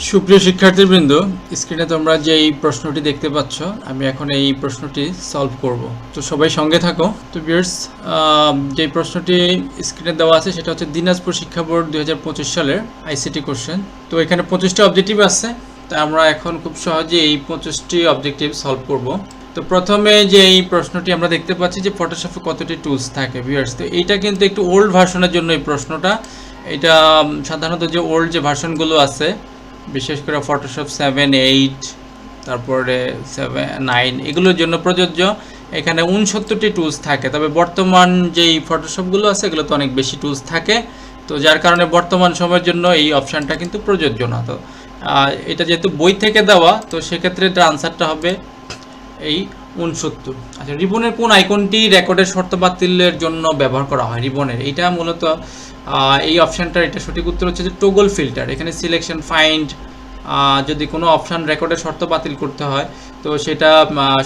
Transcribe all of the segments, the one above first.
সুপ্রিয় শিক্ষার্থীবৃন্দ, স্ক্রিনে তোমরা যে এই প্রশ্নটি দেখতে পাচ্ছ, আমি এখন এই প্রশ্নটি সলভ করব। তো সবাই সঙ্গে থাকো। তো ভিউয়ার্স, যে প্রশ্নটি স্ক্রিনে দেওয়া আছে সেটা হচ্ছে দিনাজপুর শিক্ষা বোর্ড 2025 সালের আইসিটি কোশ্চেন। তো এখানে 25টি অবজেক্টিভ আছে, তো আমরা এখন খুব সহজে এই 25টি অবজেক্টিভ সলভ করব। তো প্রথমে যে এই প্রশ্নটি আমরা দেখতে পাচ্ছি যে ফটোশপে কতটি টুলস থাকে ভিউয়ার্স। তো এইটা কিন্তু একটু ওল্ড ভার্সনের জন্য এই প্রশ্নটা। এটা সাধারণত যে ওল্ড যে ভার্সনগুলো আছে, বিশেষ করে ফটোশপ 7, 8, তারপরে 7, 9 এগুলোর জন্য প্রযোজ্য। এখানে 69টি টুলস থাকে, তবে বর্তমান যেই ফটোশপগুলো আছে এগুলোতে অনেক বেশি টুলস থাকে। তো যার কারণে বর্তমান সময়ের জন্য এই অপশানটা কিন্তু প্রযোজ্য না। তো এটা যেহেতু বই থেকে দেওয়া, তো সেক্ষেত্রে এটার আনসারটা হবে এই 69। আচ্ছা, রিবনের কোন আইকনটি রেকর্ডের শর্ত বাতিলের জন্য ব্যবহার করা হয়? রিবনের এইটা মূলত এই অপশানটার এটা সঠিক উত্তর হচ্ছে যে টগল ফিল্টার। এখানে সিলেকশন, ফাইন্ড, যদি কোনো অপশান রেকর্ডের শর্ত বাতিল করতে হয় তো সেটা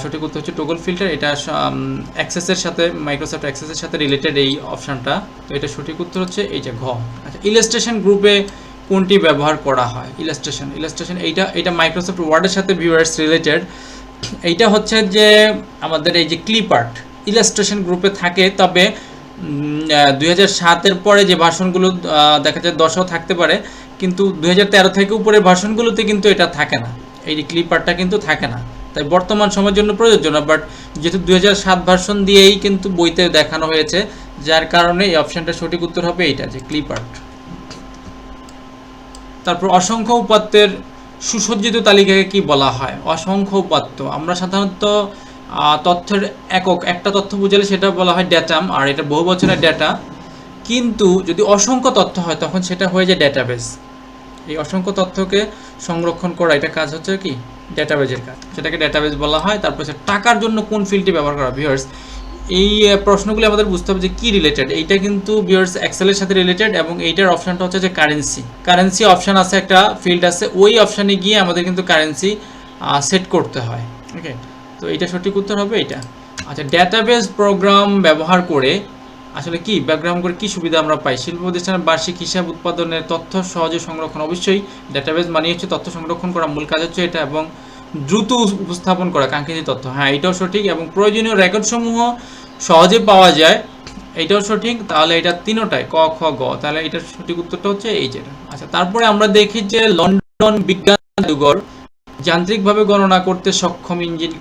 সঠিক উত্তর হচ্ছে টগল ফিল্টার। এটা অ্যাক্সেসের সাথে, মাইক্রোসফট অ্যাক্সেসের সাথে রিলেটেড এই অপশানটা। তো এটা সঠিক উত্তর হচ্ছে এই যে ঘ। আচ্ছা, ইলাস্ট্রেশন গ্রুপে কোনটি ব্যবহার করা হয়? ইলাস্ট্রেশন এইটা মাইক্রোসফট ওয়ার্ডের সাথে ভিউয়ার্স রিলেটেড। এইটা হচ্ছে যে আমাদের এই যে ক্লিপ আর্ট ইলাস্ট্রেশন গ্রুপে থাকে, তবে 2007-এর পরে যে ভার্সনগুলো দেখা যায় 10ও থাকতে পারে, কিন্তু 2013 থেকে উপরের ভার্সনগুলোতে কিন্তু এটা থাকে না, এই ক্লিপ আর্টটা কিন্তু থাকে না। তাই বর্তমান সময়ের জন্য প্রযোজ্য না, বাট যেহেতু 2007 ভার্সন দিয়েই কিন্তু বইতে দেখানো হয়েছে, যার কারণে এই অপশানটা সঠিক উত্তর হবে এইটা যে ক্লিপ আর্ট। তারপর অসংখ্য উপাত্তের সুসজ্জিত তালিকাকে কি বলা হয়? অসংখ্য উপাত্ত আমরা সাধারণত তথ্যের একক, একটা তথ্য বুঝালে সেটা বলা হয় ডেটাম, আর এটা বহু বছরের ডেটা। কিন্তু যদি অসংখ্য তথ্য হয় তখন সেটা হয়ে যায় ডেটাবেস। এই অসংখ্য তথ্যকে সংরক্ষণ করা এটা কাজ হচ্ছে কি ডেটাবেজের কাজ, সেটাকে ডেটাবেস বলা হয়। তারপর টাকার জন্য কোন ফিল্ডটি ব্যবহার করা? ভিউয়ার্স, এই প্রশ্নগুলি আমাদের বুঝতে হবে যে কি রিলেটেড। এইটা কিন্তু ভিউয়ার্স এক্সেলের সাথে রিলেটেড, এবং এইটার অপশানটা হচ্ছে যে কারেন্সি অপশান আছে, একটা ফিল্ড আছে, ওই অপশানে গিয়ে আমাদের কিন্তু কারেন্সি সেট করতে হয়। ওকে, তো এইটা সঠিক উত্তর হবে এইটা। আচ্ছা, ডেটাবেস প্রোগ্রাম ব্যবহার করে আসলে কি ব্যবহার করে কি সুবিধা আমরা পাই? শিল্প প্রতিষ্ঠানের বার্ষিক হিসাব উৎপাদনের তথ্য সহজে সংরক্ষণ। অবশ্যই ডেটাবেস মানে হচ্ছে তথ্য সংরক্ষণ করা, মূল কাজ হচ্ছে এটা, এবং দ্রুত উপস্থাপন করা কাঙ্ক্ষিত তথ্য। হ্যাঁ, এটাও সঠিক, এবং প্রয়োজনীয় রেকর্ডসমূহ সহজে পাওয়া যায়, এইটাও সঠিক। তাহলে এটা তিনটায় ক, খ, গ, তাহলে এটার সঠিক উত্তরটা হচ্ছে এই যেটা। আচ্ছা, তারপরে আমরা দেখি যে লন্ডন বিজ্ঞান জাদুঘর যান্ত্রিকভাবে গণনা করতে সক্ষম ইঞ্জিন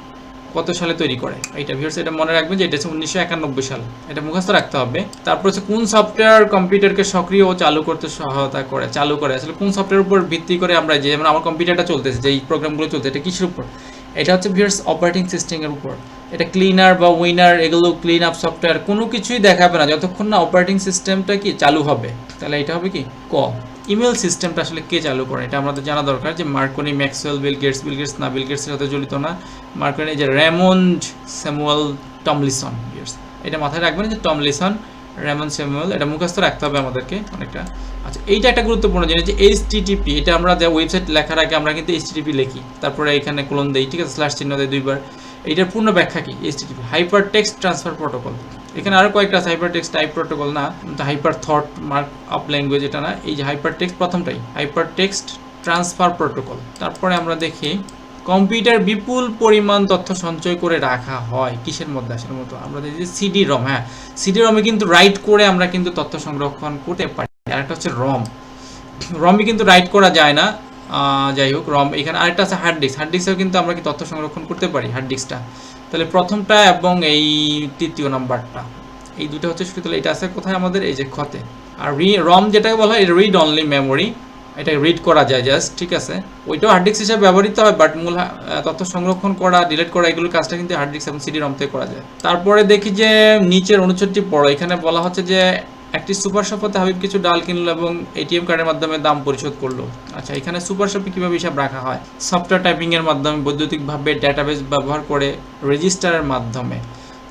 কত সালে তৈরি করে? এইটা ভিউয়ার্স এটা মনে রাখবেন যে এটা হচ্ছে 1991 সাল, এটা মুখস্থ রাখতে হবে। তারপর হচ্ছে কোন সফটওয়্যার কম্পিউটারকে সক্রিয় ও চালু করতে সহায়তা করে? আসলে কোন সফটওয়্যারের উপর ভিত্তি করে আমরা, যেমন আমার কম্পিউটারটা চলতেছে, যে এই প্রোগ্রামগুলো চলছে, এটা কিসের উপর? এটা হচ্ছে ভিউয়ার্স অপারেটিং সিস্টেমের উপর। এটা ক্লিনার বা উইনার, এগুলো ক্লিন আপ সফটওয়্যার কোনো কিছুই দেখাবে না যতক্ষণ না অপারেটিং সিস্টেমটা কি চালু হবে। তাহলে এটা হবে কি ক। ইমেল সিস্টেমটা আসলে কে চালু করে? এটা আমাদের জানা দরকার, যে মার্কনি, ম্যাক্সওয়েল, বিল গেটস না, বিল গেটসের সাথে জড়িত না। মার্কনি যে রেমন্ড স্যামুয়েল টমলিসন, এটা মাথায় রাখবেন যে টমলিসন, রেমন্ড স্যামুয়েল, এটা মুখস্থ রাখতে হবে আমাদেরকে অনেকটা। আচ্ছা, এইটা একটা গুরুত্বপূর্ণ জিনিস যে HTTP, এটা আমরা যে ওয়েবসাইট লেখার আগে আমরা কিন্তু HTTP লিখি, তারপরে এখানে কোলন দেই, ঠিক আছে, স্ল্যাশ চিহ্ন দেয় দুইবার। এইটার পূর্ণ ব্যাখ্যা কি? HTTP hyper text transfer protocol. এখানে আরও কয়েকটা আছে, হাইপার টেক্সট টাইপ প্রোটোকল না, hyper thought markup language এটা না, এই যে হাইপার টেক্সট প্রথমটাই হাইপার টেক্সট ট্রান্সফার প্রোটোকল। তারপরে আমরা দেখি কম্পিউটার বিপুল পরিমাণ তথ্য সঞ্চয় করে রাখা হয় কিসের মধ্যে? আসলে মতো আমরা দেখি সিডি রম। হ্যাঁ, সিডি রমে কিন্তু রাইট করে আমরা কিন্তু তথ্য সংরক্ষণ করতে পারি। আরেকটা হচ্ছে রমে কিন্তু রাইট করা যায় না, যাই হোক রম। এখানে আরেকটা আছে হার্ড ডিস্কেও কিন্তু আমরা কি তথ্য সংরক্ষণ করতে পারি, হার্ড ডিস্কটা। তাহলে প্রথমটা এবং এই তৃতীয় নাম্বারটা, এই দুটো হচ্ছে শুধু। তাহলে এটা আছে কোথায় আমাদের? এই যে খতে। আর রম যেটাকে বলা হয় এটা রিড অনলি মেমোরি, এটা রিড করা যায় জাস্ট, ঠিক আছে। ওইটাও হার্ড ডিস্ক হিসেবে ব্যবহৃত হয়, বাট মূল তথ্য সংরক্ষণ করা, ডিলিট করা, এগুলোর কাজটা কিন্তু হার্ড ডিস্ক এবং সিডি রম থেকে করা যায়। তারপরে দেখি যে নিচের অনুচ্ছেদটি পড়ো। এখানে বলা হচ্ছে যে একটি সুপার শপতে হাবিব কিছু ডাল কিনলো এবং ATM কার্ডের মাধ্যমে দাম পরিশোধ করলো। আচ্ছা, এখানে সুপার শপে কীভাবে হিসাব রাখা হয়? সফটওয়্যার টাইপিংয়ের মাধ্যমে, বৈদ্যুতিকভাবে, ডেটাবেস ব্যবহার করে, রেজিস্টারের মাধ্যমে।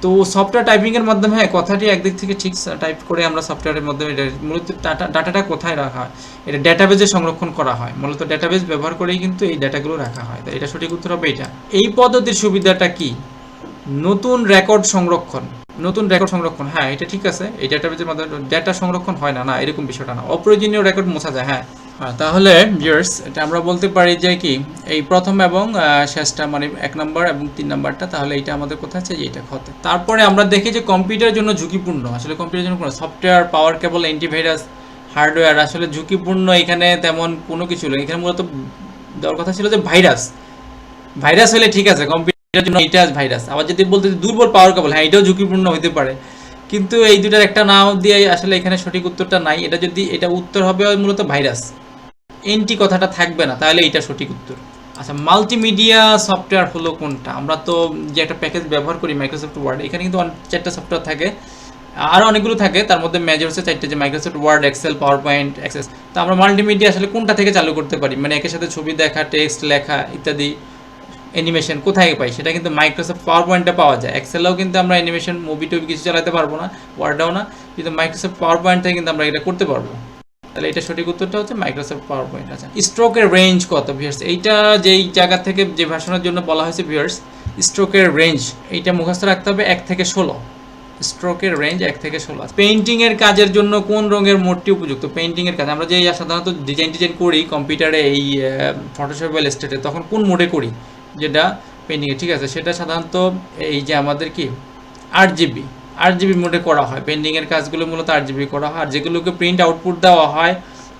তো সফটওয়্যার টাইপিংয়ের মাধ্যমে কথাটি একদিক থেকে ঠিক টাইপ করে আমরা সফটওয়্যারের মাধ্যমে মূলত ডাটাটা কোথায় রাখা হয়? এটা ডেটাবেজে সংরক্ষণ করা হয়, মূলত ডেটাবেস ব্যবহার করেই কিন্তু এই ডাটাগুলো রাখা হয়। তাই এটা সঠিক উত্তর হবে এটা। এই পদ্ধতির সুবিধাটা কি? নতুন রেকর্ড সংরক্ষণ। হ্যাঁ, এটা ঠিক আছে। এই ডেটাবেজের মাধ্যমে ডেটা সংরক্ষণ হয় না, এরকম বিষয়টা না। অপ্রয়োজনীয় রেকর্ড মোছা যায়। হ্যাঁ, হ্যাঁ, তাহলে ভিউয়ার্স এটা আমরা বলতে পারি যে কি এই প্রথম এবং শেষটা মানে 1 নাম্বার এবং 3 নাম্বারটা, তাহলে এটা আমাদের কোথায় আছে যে এটা খতে। তারপরে আমরা দেখি যে কম্পিউটারের জন্য ঝুঁকিপূর্ণ, আসলে কম্পিউটারের জন্য কোন সফটওয়্যার, পাওয়ার কেবল, অ্যান্টিভাইরাস, হার্ডওয়্যার, আসলে ঝুঁকিপূর্ণ এখানে তেমন কোনো কিছু নেই। এখানে মূলত দেওয়ার কথা ছিল যে ভাইরাস, ভাইরাস হলে ঠিক আছে কম্পিউটারের জন্য এটা ভাইরাস। আবার যদি বলতে দুর্বল পাওয়ার কেবল, হ্যাঁ এটাও ঝুঁকিপূর্ণ হতে পারে, কিন্তু এই দুটার একটা নাম দিয়ে আসলে এখানে সঠিক উত্তরটা নাই। এটা যদি এটা উত্তর হবে মূলত ভাইরাস, এনটি কথাটা থাকবে না, তাহলে এটা সঠিক উত্তর। আচ্ছা, মাল্টিমিডিয়া সফটওয়্যার হলো কোনটা? আমরা তো যে একটা প্যাকেজ ব্যবহার করি মাইক্রোসফট ওয়ার্ড, এখানে কিন্তু 4টা সফটওয়্যার থাকে, আরও অনেকগুলো থাকে, তার মধ্যে মেজর হচ্ছে 4টে, যে Microsoft Word, Excel, PowerPoint, Access. তো আমরা মাল্টিমিডিয়া আসলে কোনটা থেকে চালু করতে পারি, মানে একের সাথে ছবি দেখা, টেক্সট লেখা ইত্যাদি অ্যানিমেশন কোথায় পাই? সেটা কিন্তু মাইক্রোসফট পাওয়ার পয়েন্টে পাওয়া যায়। এক্সেলেও কিন্তু আমরা অ্যানিমেশন, মুভি টুভি কিছু চালাতে পারবো না, ওয়ার্ডেও না, কিন্তু মাইক্রোসফট পাওয়ার পয়েন্ট থেকে কিন্তু আমরা এটা করতে পারবো। তাহলে এটা সঠিক উত্তরটা হচ্ছে মাইক্রোসফট পাওয়ার পয়েন্ট। আছে স্ট্রোকের রেঞ্জ কত ভিউয়ার্স? এইটা যেই জায়গা থেকে যে ভার্সনের জন্য বলা হয়েছে ভিউয়ার্স, স্ট্রোকের রেঞ্জ এইটা মুখস্থ রাখতে হবে 1 থেকে 16। স্ট্রোকের রেঞ্জ 1 থেকে 16। পেইন্টিং এর কাজের জন্য কোন রঙের মোডটি উপযুক্ত? পেইন্টিং এর কাজ আমরা যে সাধারণত ডিজাইন করি কম্পিউটারে, এই ফটোশপ বা ইলাস্ট্রেটরে, তখন কোন মোডে করি যেটা পেইন্টিং এ, ঠিক আছে, সেটা সাধারণত এই যে আমাদের কি আরজিবি মোডে করা হয়। পেন্ডিংয়ের কাজগুলো মূলত আরজিবি করা হয়, আর যেগুলোকে প্রিন্ট আউটপুট দেওয়া হয়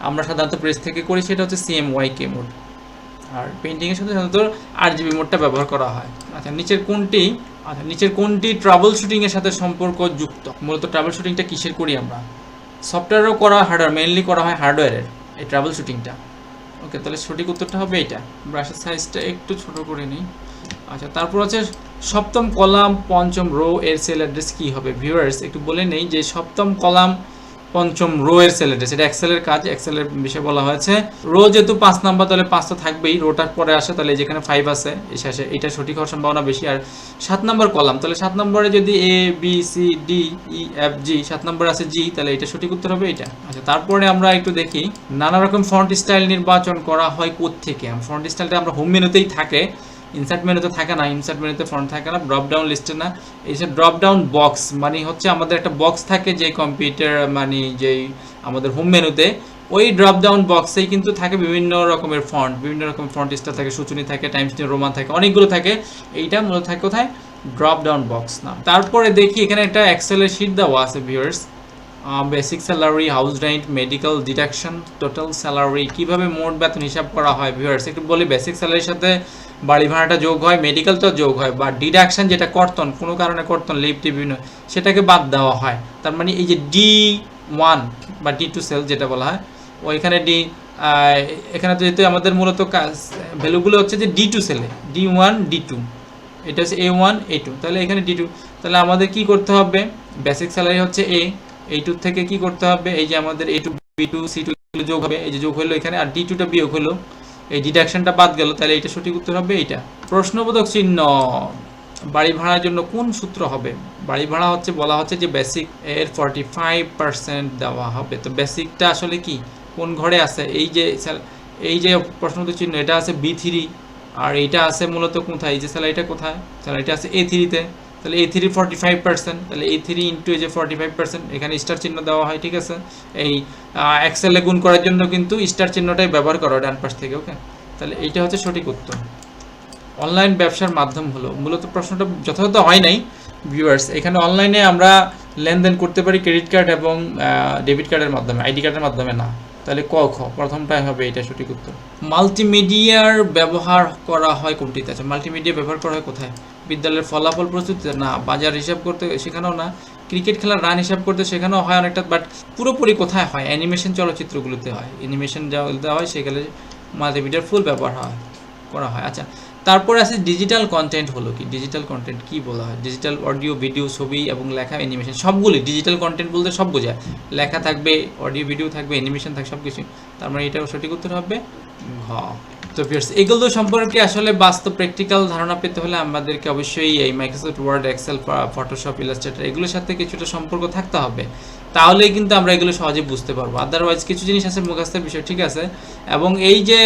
আমরা সাধারণত প্রেস থেকে করি, সেটা হচ্ছে সিএমওয়াইকে মোড। আর পেন্টিংয়ের সাথে সাধারণত আরজিবি মোডটা ব্যবহার করা হয়। আচ্ছা, নিচের কোনটি ট্রাবল শুটিংয়ের সাথে সম্পর্কযুক্ত? মূলত ট্রাবল শুটিংটা কিসের করি আমরা? সফটওয়্যারও করা হয়, হার্ডওয়্যার, মেইনলি করা হয় হার্ডওয়্যারের এই ট্রাবল শুটিংটা। ওকে, তাহলে সঠিক উত্তরটা হবে এটা। ব্রাশের সাইজটা একটু ছোট করে নিই। আচ্ছা, তারপর হচ্ছে সপ্তম কলাম পঞ্চম রো এর সেল অ্যাড্রেস কী হবে? ভিউয়ার্স একটু বলে নেই যে সপ্তম কলাম পঞ্চম রো এর সেল অ্যাড্রেস, এটা এক্সেলের কাজ, এক্সেলের বিষয়ে বলা হয়েছে। রো যেহেতু 5 নাম্বার, তাহলে 5 তো থাকবেই, রোটার পরে আসে, তাহলে যেখানে 5 আছে এই শেষে, এটা সঠিক হওয়ার সম্ভাবনা বেশি। আর 7 নাম্বার কলাম, তাহলে 7 নম্বরে যদি A B C D E F G, 7 নম্বরে আছে জি, তাহলে এটা সঠিক উত্তর হবে এটা। আচ্ছা, তারপরে আমরা একটু দেখি নানা রকম ফন্ট স্টাইল নির্বাচন করা হয় কোত্থেকে। ফন্ট স্টাইলটা আমরা হোম মেনুতেই থাকে, ইনসার্ট মেনুতে থাকে না, ইনসার্ট মেনুতে ফন্ট থাকে না, ড্রপ ডাউন লিস্টে না, এই যে ড্রপ ডাউন বক্স মানে হচ্ছে আমাদের একটা বক্স থাকে যে কম্পিউটার মানে যেই আমাদের হোম মেনুতে, ওই ড্রপ ডাউন বক্সেই কিন্তু থাকে বিভিন্ন রকমের ফন্ট, বিভিন্ন রকমের ফন্ট স্টাইল থাকে, সূচনী থাকে, টাইমস নিউ রোমান থাকে, অনেকগুলো থাকে। এইটা মূলত থাকে কোথায়? ড্রপ ডাউন বক্স না। তারপরে দেখি এখানে একটা এক্সেলের শিট দেওয়া আছে viewers, basic salary, house rent, medical deduction, total salary, কিভাবে মোট বেতন হিসাব করা হয় ভিউয়ার্স একটু বলি। বেসিক স্যালারির সাথে বাড়ি ভাড়াটা যোগ হয়, মেডিকেলটাও যোগ হয়, বা ডিডাকশন যেটা কর্তন, কোনো কারণে কর্তন, লিভ বিভিন্ন, সেটাকে বাদ দেওয়া হয়। তার মানে এই যে D1 বা D2 সেল যেটা বলা হয়, ওইখানে এখানে যেহেতু আমাদের মূলত ভ্যালুগুলো হচ্ছে যে D2 সেলে, D1 D2, এটা হচ্ছে A1 A2, তাহলে এখানে D2, তাহলে আমাদের কি করতে হবে? বেসিক স্যালারি হচ্ছে A2 থেকে কি করতে হবে? এই যে আমাদের A2 B2 C2 যোগ হবে, এই যে যোগ হলো এখানে, আর D2টা বিয়োগ হলো, এই ডিডাকশনটা বাদ গেল, তাহলে এটা সঠিক উত্তর হবে এইটা। প্রশ্নবোধক চিহ্ন, বাড়ি ভাড়ার জন্য কোন সূত্র হবে? বাড়ি ভাড়া হচ্ছে বলা হচ্ছে যে বেসিক এর 45% দেওয়া হবে। তো বেসিকটা আসলে কি কোন ঘরে আছে? এই যে প্রশ্নবোধক চিহ্ন, এটা আছে B3, আর এইটা আছে মূলত কোথায়? এই যে স্যালারিটা কোথায়? স্যালারিটা আছে A3-তে, তাহলে A3 45%, তাহলে A3 ইন্টু এই যে 45%, এখানে স্টার চিহ্ন দেওয়া হয়, ঠিক আছে। এই এক্সেলে গুণ করার জন্য কিন্তু স্টার চিহ্নটাই ব্যবহার করো ডান পাশ থেকে, ওকে। তাহলে এইটা হচ্ছে সঠিক উত্তর। অনলাইন ব্যবসার মাধ্যম হলো, মূলত প্রশ্নটা যথাযথ হয় নাই ভিউয়ার্স। এখানে অনলাইনে আমরা লেনদেন করতে পারি ক্রেডিট কার্ড এবং ডেবিট কার্ডের মাধ্যমে, আইডি কার্ডের মাধ্যমে না। তাহলে ক খ প্রথমটাই হবে এটা সঠিক উত্তর। মাল্টিমিডিয়ার ব্যবহার করা হয় কোনটিতে? আচ্ছা, মাল্টিমিডিয়া ব্যবহার করা হয় কোথায়? বিদ্যালয়ের ফলাফল প্রস্তুতিতে না, বাজার হিসাব করতে সেখানেও না, ক্রিকেট খেলার রান হিসাব করতে সেখানেও হয় অনেকটা, বাট পুরোপুরি কোথায় হয়? অ্যানিমেশন চলচ্চিত্রগুলোতে হয়, অ্যানিমেশন দেওয়া হয়, সেখানে মাল্টিমিডিয়ার ফুল ব্যবহার করা হয়। আচ্ছা, তারপরে আছে ডিজিটাল কন্টেন্ট হলো কি? ডিজিটাল কন্টেন্ট কি বলা হয়? ডিজিটাল অডিও, ভিডিও, ছবি এবং লেখা, অ্যানিমেশন সবগুলি ডিজিটাল কন্টেন্ট বলতে সব বোঝায়, লেখা থাকবে, অডিও ভিডিও থাকবে, অ্যানিমেশন থাকবে, সব কিছু। তার মানে এটাও সঠিক উত্তর হবে ঘ। তো ভিউয়ার্স এগুলো সম্পর্কে আসলে বাস্তব প্র্যাকটিক্যাল ধারণা পেতে হলে আমাদেরকে অবশ্যই এই Microsoft Word, Excel, Photoshop, Illustrator এগুলোর সাথে কিছুটা সম্পর্ক থাকতে হবে, তাহলেই কিন্তু আমরা এগুলো সহজে বুঝতে পারবো। আদারওয়াইজ কিছু জিনিস আছে মুখস্থের বিষয়, ঠিক আছে। এবং এই যে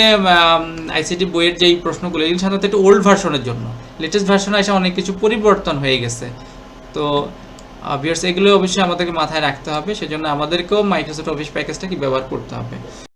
আইসিটি বইয়ের যেই প্রশ্নগুলো, এগুলো সাধারণত একটু ওল্ড ভার্সনের জন্য, লেটেস্ট ভার্সনে এসে অনেক কিছু পরিবর্তন হয়ে গেছে। তো ভিউয়ার্স এগুলো অবশ্যই আমাদেরকে মাথায় রাখতে হবে, সেজন্য আমাদেরকেও মাইক্রোসফট অফিস প্যাকেজটা কি ব্যবহার করতে হবে।